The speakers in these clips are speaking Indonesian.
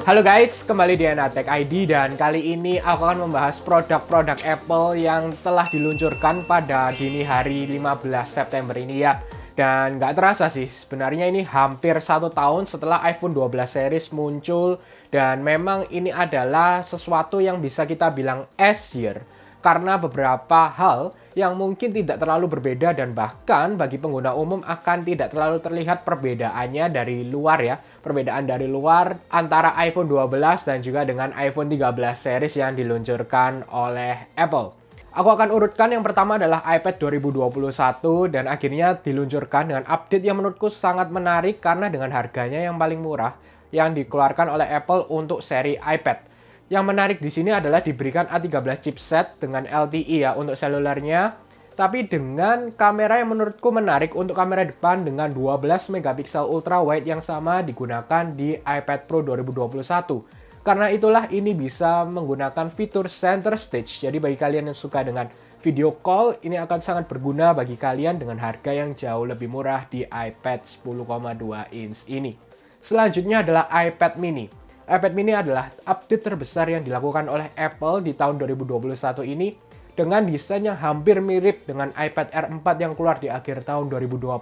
Halo guys, kembali di Enatek ID dan kali ini aku akan membahas produk-produk Apple yang telah diluncurkan pada dini hari 15 September ini ya. Dan nggak terasa sih, sebenarnya ini hampir 1 tahun setelah iPhone 12 series muncul dan memang ini adalah sesuatu yang bisa kita bilang S-year karena beberapa hal yang mungkin tidak terlalu berbeda dan bahkan bagi pengguna umum akan tidak terlalu terlihat perbedaannya dari luar ya. Perbedaan dari luar antara iPhone 12 dan juga dengan iPhone 13 series yang diluncurkan oleh Apple. Aku akan urutkan yang pertama adalah iPad 2021 dan akhirnya diluncurkan dengan update yang menurutku sangat menarik karena dengan harganya yang paling murah yang dikeluarkan oleh Apple untuk seri iPad. Yang menarik di sini adalah diberikan A13 chipset dengan LTE ya untuk selulernya, tapi dengan kamera yang menurutku menarik untuk kamera depan dengan 12 megapiksel ultra wide yang sama digunakan di iPad Pro 2021. Karena itulah ini bisa menggunakan fitur center stage. Jadi bagi kalian yang suka dengan video call, ini akan sangat berguna bagi kalian dengan harga yang jauh lebih murah di iPad 10,2 inch ini. Selanjutnya adalah iPad mini. iPad mini adalah update terbesar yang dilakukan oleh Apple di tahun 2021 ini dengan desain yang hampir mirip dengan iPad Air 4 yang keluar di akhir tahun 2020,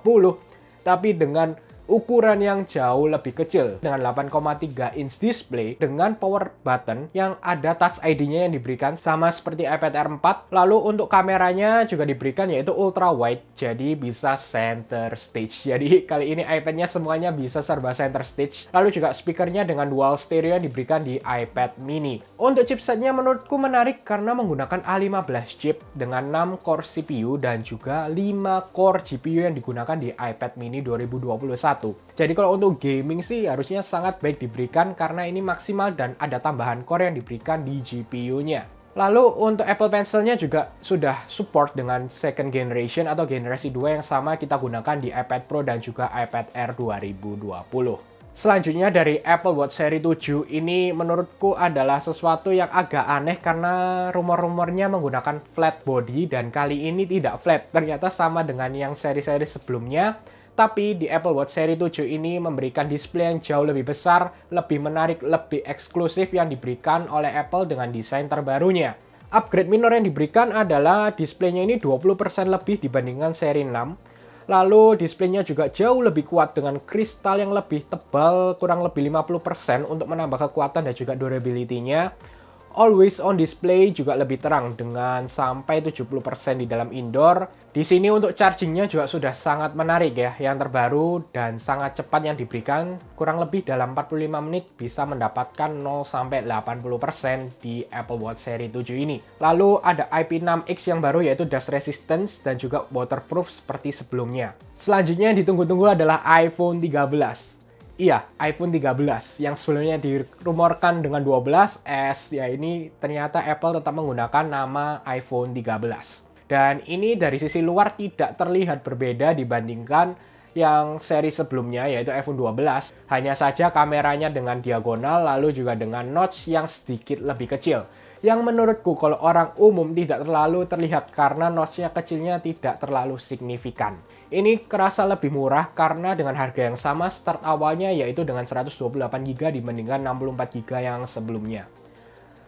tapi dengan ukuran yang jauh lebih kecil dengan 8,3 inch display dengan power button yang ada Touch ID-nya yang diberikan sama seperti iPad Air 4. Lalu untuk kameranya juga diberikan yaitu ultra wide, jadi bisa center stage. Jadi kali ini iPad-nya semuanya bisa serba center stage. Lalu juga speakernya dengan dual stereo yang diberikan di iPad mini. Untuk chipsetnya menurutku menarik karena menggunakan A15 chip dengan 6 core CPU dan juga 5 core GPU yang digunakan di iPad mini 2021. Jadi kalau untuk gaming sih harusnya sangat baik diberikan karena ini maksimal dan ada tambahan core yang diberikan di GPU-nya. Lalu untuk Apple Pencil-nya juga sudah support dengan second generation atau generasi 2 yang sama kita gunakan di iPad Pro dan juga iPad Air 2020. Selanjutnya dari Apple Watch seri 7 ini menurutku adalah sesuatu yang agak aneh karena rumor-rumornya menggunakan flat body dan kali ini tidak flat. Ternyata sama dengan yang seri-seri sebelumnya. Tapi di Apple Watch seri 7 ini memberikan display yang jauh lebih besar, lebih menarik, lebih eksklusif yang diberikan oleh Apple dengan desain terbarunya. Upgrade minor yang diberikan adalah displaynya ini 20% lebih dibandingkan seri 6. Lalu displaynya juga jauh lebih kuat dengan kristal yang lebih tebal, kurang lebih 50% untuk menambah kekuatan dan juga durability-nya. Always on display juga lebih terang dengan sampai 70% di dalam indoor. Di sini untuk chargingnya juga sudah sangat menarik ya, yang terbaru dan sangat cepat yang diberikan. Kurang lebih dalam 45 menit bisa mendapatkan 0-80% di Apple Watch seri 7 ini. Lalu ada IP6X yang baru yaitu dust resistance dan juga waterproof seperti sebelumnya. Selanjutnya yang ditunggu-tunggu adalah iPhone 13. Iya, iPhone 13 yang sebelumnya dirumorkan dengan 12S, ya ini ternyata Apple tetap menggunakan nama iPhone 13. Dan ini dari sisi luar tidak terlihat berbeda dibandingkan yang seri sebelumnya yaitu iPhone 12. Hanya saja kameranya dengan diagonal lalu juga dengan notch yang sedikit lebih kecil. Yang menurutku kalau orang umum tidak terlalu terlihat karena notch-nya kecilnya tidak terlalu signifikan. Ini kerasa lebih murah karena dengan harga yang sama start awalnya yaitu dengan 128GB dibandingkan 64GB yang sebelumnya.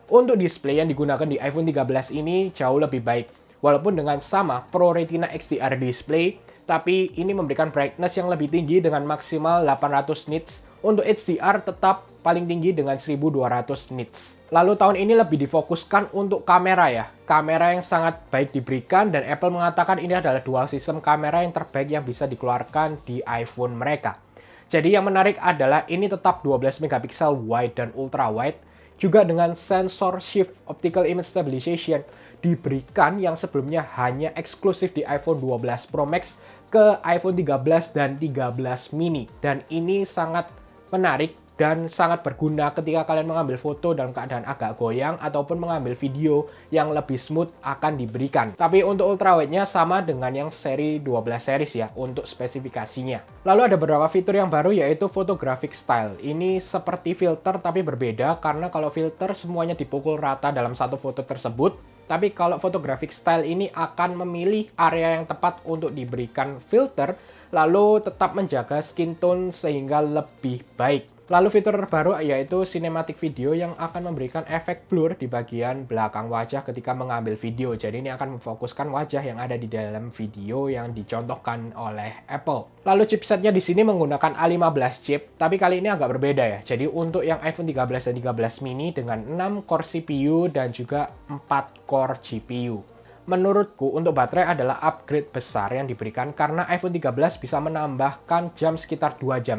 Untuk display yang digunakan di iPhone 13 ini jauh lebih baik. Walaupun dengan sama Pro Retina XDR display, tapi ini memberikan brightness yang lebih tinggi dengan maksimal 800 nits. Untuk HDR tetap paling tinggi dengan 1200 nits. Lalu tahun ini lebih difokuskan untuk kamera ya. Kamera yang sangat baik diberikan dan Apple mengatakan ini adalah dual system kamera yang terbaik yang bisa dikeluarkan di iPhone mereka. Jadi yang menarik adalah ini tetap 12 megapiksel wide dan ultra wide. Juga dengan sensor shift optical image stabilization diberikan yang sebelumnya hanya eksklusif di iPhone 12 Pro Max ke iPhone 13 dan 13 mini. Dan ini sangat menarik dan sangat berguna ketika kalian mengambil foto dalam keadaan agak goyang ataupun mengambil video yang lebih smooth akan diberikan. Tapi untuk ultrawide-nya sama dengan yang seri 12 series ya untuk spesifikasinya. Lalu ada beberapa fitur yang baru yaitu photographic style. Ini seperti filter tapi berbeda karena kalau filter semuanya dipukul rata dalam satu foto tersebut. Tapi kalau photographic style ini akan memilih area yang tepat untuk diberikan filter lalu tetap menjaga skin tone sehingga lebih baik. Lalu fitur terbaru yaitu cinematic video yang akan memberikan efek blur di bagian belakang wajah ketika mengambil video. Jadi ini akan memfokuskan wajah yang ada di dalam video yang dicontohkan oleh Apple. Lalu chipsetnya di sini menggunakan A15 chip, tapi kali ini agak berbeda ya. Jadi untuk yang iPhone 13 dan 13 mini dengan 6 core CPU dan juga 4 core GPU. Menurutku untuk baterai adalah upgrade besar yang diberikan karena iPhone 13 bisa menambahkan jam sekitar 2,5 jam,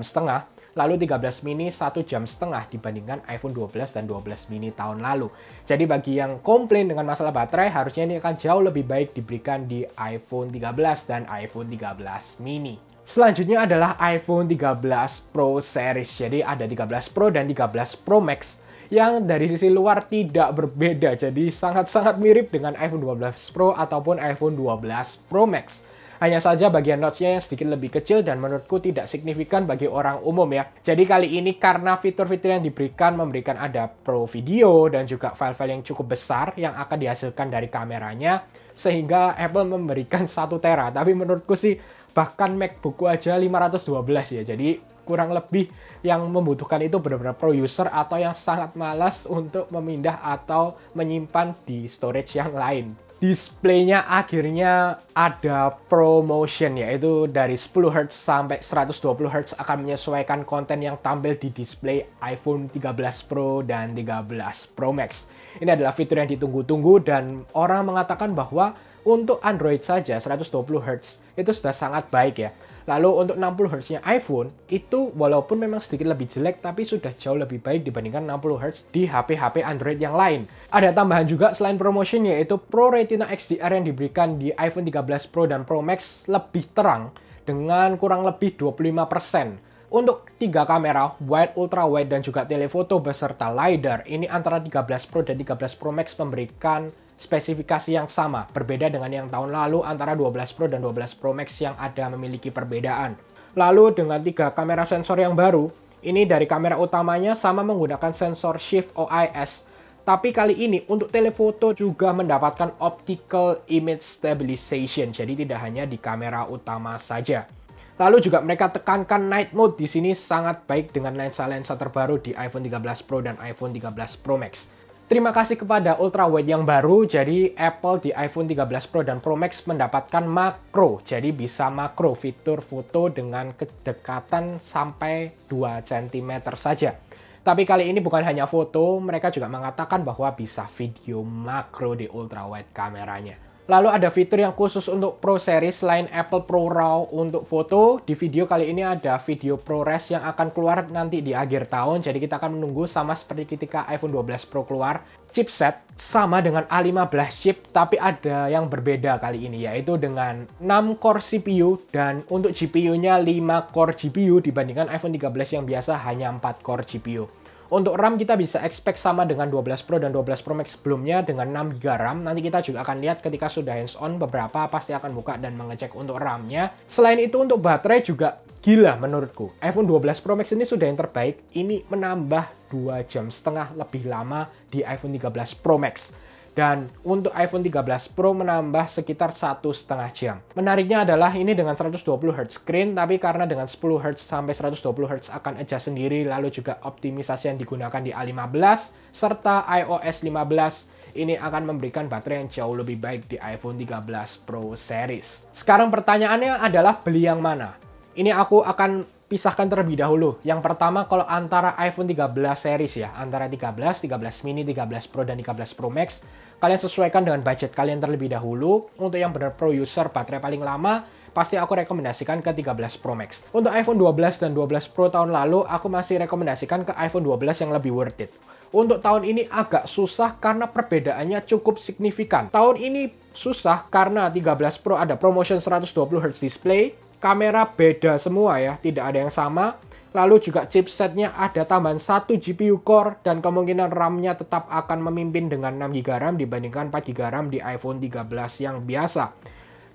lalu 13 mini 1,5 jam dibandingkan iPhone 12 dan 12 mini tahun lalu. Jadi bagi yang komplain dengan masalah baterai, harusnya ini akan jauh lebih baik diberikan di iPhone 13 dan iPhone 13 mini. Selanjutnya adalah iPhone 13 Pro Series. Jadi ada 13 Pro dan 13 Pro Max yang dari sisi luar tidak berbeda. Jadi sangat-sangat mirip dengan iPhone 12 Pro ataupun iPhone 12 Pro Max. Hanya saja bagian notch-nya yang sedikit lebih kecil dan menurutku tidak signifikan bagi orang umum ya. Jadi kali ini karena fitur-fitur yang memberikan ada Pro Video dan juga file-file yang cukup besar yang akan dihasilkan dari kameranya, sehingga Apple memberikan 1 tera. Tapi menurutku sih bahkan MacBookku aja 512 ya. Jadi kurang lebih yang membutuhkan itu benar-benar pro user atau yang sangat malas untuk memindah atau menyimpan di storage yang lain. Displaynya akhirnya ada ProMotion, yaitu dari 10 Hz sampai 120 Hz akan menyesuaikan konten yang tampil di display iPhone 13 Pro dan 13 Pro Max. Ini adalah fitur yang ditunggu-tunggu dan orang mengatakan bahwa untuk Android saja 120 Hz itu sudah sangat baik ya. Lalu untuk 60 Hz-nya iPhone, itu walaupun memang sedikit lebih jelek, tapi sudah jauh lebih baik dibandingkan 60 Hz di HP-HP Android yang lain. Ada tambahan juga selain ProMotion, yaitu Pro Retina XDR yang diberikan di iPhone 13 Pro dan Pro Max lebih terang dengan kurang lebih 25%. Untuk 3 kamera, wide, ultra wide, dan juga telefoto beserta LiDAR, ini antara 13 Pro dan 13 Pro Max memberikan spesifikasi yang sama, berbeda dengan yang tahun lalu antara 12 Pro dan 12 Pro Max yang ada memiliki perbedaan. Lalu dengan 3 kamera sensor yang baru, ini dari kamera utamanya sama menggunakan sensor Shift OIS, tapi kali ini untuk telefoto juga mendapatkan optical image stabilization, jadi tidak hanya di kamera utama saja. Lalu juga mereka tekankan night mode di sini sangat baik dengan lensa-lensa terbaru di iPhone 13 Pro dan iPhone 13 Pro Max. Terima kasih kepada ultra wide yang baru, jadi Apple di iPhone 13 Pro dan Pro Max mendapatkan makro. Jadi bisa makro fitur foto dengan kedekatan sampai 2 cm saja. Tapi kali ini bukan hanya foto, mereka juga mengatakan bahwa bisa video makro di ultra wide kameranya. Lalu ada fitur yang khusus untuk Pro Series selain Apple Pro RAW untuk foto. Di video kali ini ada video ProRes yang akan keluar nanti di akhir tahun. Jadi kita akan menunggu sama seperti ketika iPhone 12 Pro keluar. Chipset sama dengan A15 chip, tapi ada yang berbeda kali ini, yaitu dengan 6 core CPU dan untuk GPU-nya 5 core GPU dibandingkan iPhone 13 yang biasa hanya 4 core GPU. Untuk RAM kita bisa expect sama dengan 12 Pro dan 12 Pro Max sebelumnya dengan 6 GB RAM. Nanti kita juga akan lihat ketika sudah hands-on beberapa pasti akan buka dan mengecek untuk RAM-nya. Selain itu untuk baterai juga gila menurutku. iPhone 12 Pro Max ini sudah yang terbaik. Ini menambah 2,5 jam lebih lama di iPhone 13 Pro Max. Dan untuk iPhone 13 Pro menambah sekitar 1,5 jam. Menariknya adalah ini dengan 120 Hz screen, tapi karena dengan 10 Hz sampai 120 Hz akan adjust sendiri, lalu juga optimisasi yang digunakan di A15, serta iOS 15, ini akan memberikan baterai yang jauh lebih baik di iPhone 13 Pro Series. Sekarang pertanyaannya adalah beli yang mana? Ini aku akan pisahkan terlebih dahulu. Yang pertama kalau antara iPhone 13 series ya, antara 13, 13 mini, 13 Pro, dan 13 Pro Max, kalian sesuaikan dengan budget kalian terlebih dahulu. Untuk yang benar pro user, baterai paling lama, pasti aku rekomendasikan ke 13 Pro Max. Untuk iPhone 12 dan 12 Pro tahun lalu, aku masih rekomendasikan ke iPhone 12 yang lebih worth it. Untuk tahun ini agak susah karena perbedaannya cukup signifikan. Tahun ini susah karena 13 Pro ada ProMotion 120 Hz display, kamera beda semua ya, tidak ada yang sama. Lalu juga chipsetnya ada tambahan 1 GPU core dan kemungkinan RAM-nya tetap akan memimpin dengan 6 GB RAM dibandingkan 4 GB RAM di iPhone 13 yang biasa.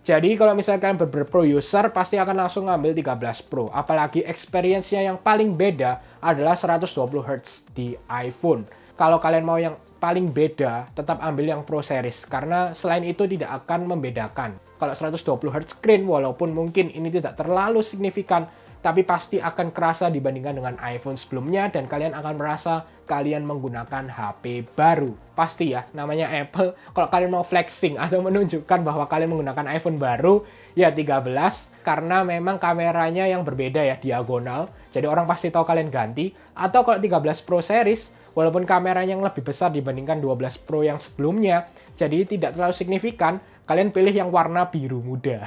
Jadi kalau misalkan pro user pasti akan langsung ngambil 13 Pro. Apalagi experience-nya yang paling beda adalah 120 Hz di iPhone. Kalau kalian mau yang paling beda, tetap ambil yang Pro Series. Karena selain itu tidak akan membedakan. Kalau 120 Hz screen, walaupun mungkin ini tidak terlalu signifikan, tapi pasti akan kerasa dibandingkan dengan iPhone sebelumnya dan kalian akan merasa kalian menggunakan HP baru. Pasti ya, namanya Apple, kalau kalian mau flexing atau menunjukkan bahwa kalian menggunakan iPhone baru, ya 13, karena memang kameranya yang berbeda ya, diagonal, jadi orang pasti tahu kalian ganti. Atau kalau 13 Pro Series, walaupun kameranya yang lebih besar dibandingkan 12 Pro yang sebelumnya, jadi tidak terlalu signifikan, kalian pilih yang warna biru muda.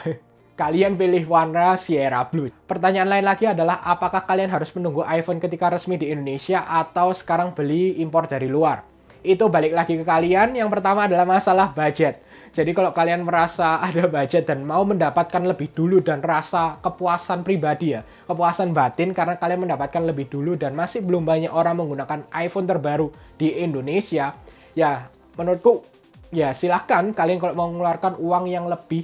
Kalian pilih warna Sierra Blue. Pertanyaan lain lagi adalah apakah kalian harus menunggu iPhone ketika resmi di Indonesia atau sekarang beli impor dari luar? Itu balik lagi ke kalian. Yang pertama adalah masalah budget. Jadi kalau kalian merasa ada budget dan mau mendapatkan lebih dulu dan rasa kepuasan pribadi ya, kepuasan batin karena kalian mendapatkan lebih dulu dan masih belum banyak orang menggunakan iPhone terbaru di Indonesia, ya menurutku ya silahkan kalian kalau mau mengeluarkan uang yang lebih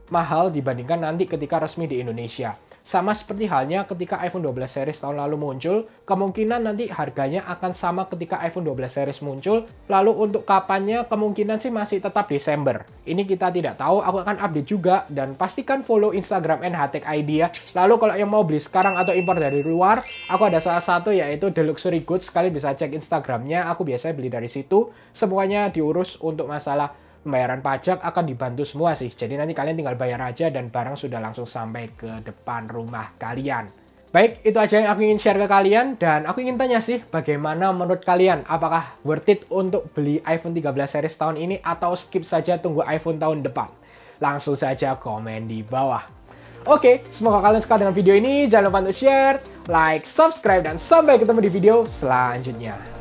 mahal dibandingkan nanti ketika resmi di Indonesia. Sama seperti halnya ketika iPhone 12 series tahun lalu muncul, kemungkinan nanti harganya akan sama ketika iPhone 12 series muncul. Lalu untuk kapannya kemungkinan sih masih tetap Desember. Ini kita tidak tahu, aku akan update juga dan pastikan follow Instagram NHTechID ya. Lalu kalau yang mau beli sekarang atau impor dari luar, aku ada salah satu yaitu The Luxury Goods. Kalian bisa cek Instagramnya, aku biasanya beli dari situ. Semuanya diurus untuk masalah pembayaran pajak akan dibantu semua sih. Jadi nanti kalian tinggal bayar aja dan barang sudah langsung sampai ke depan rumah kalian. Baik, itu aja yang aku ingin share ke kalian. Dan aku ingin tanya sih, bagaimana menurut kalian? Apakah worth it untuk beli iPhone 13 series tahun ini atau skip saja tunggu iPhone tahun depan? Langsung saja komen di bawah. Oke, semoga kalian suka dengan video ini. Jangan lupa untuk share, like, subscribe, dan sampai ketemu di video selanjutnya.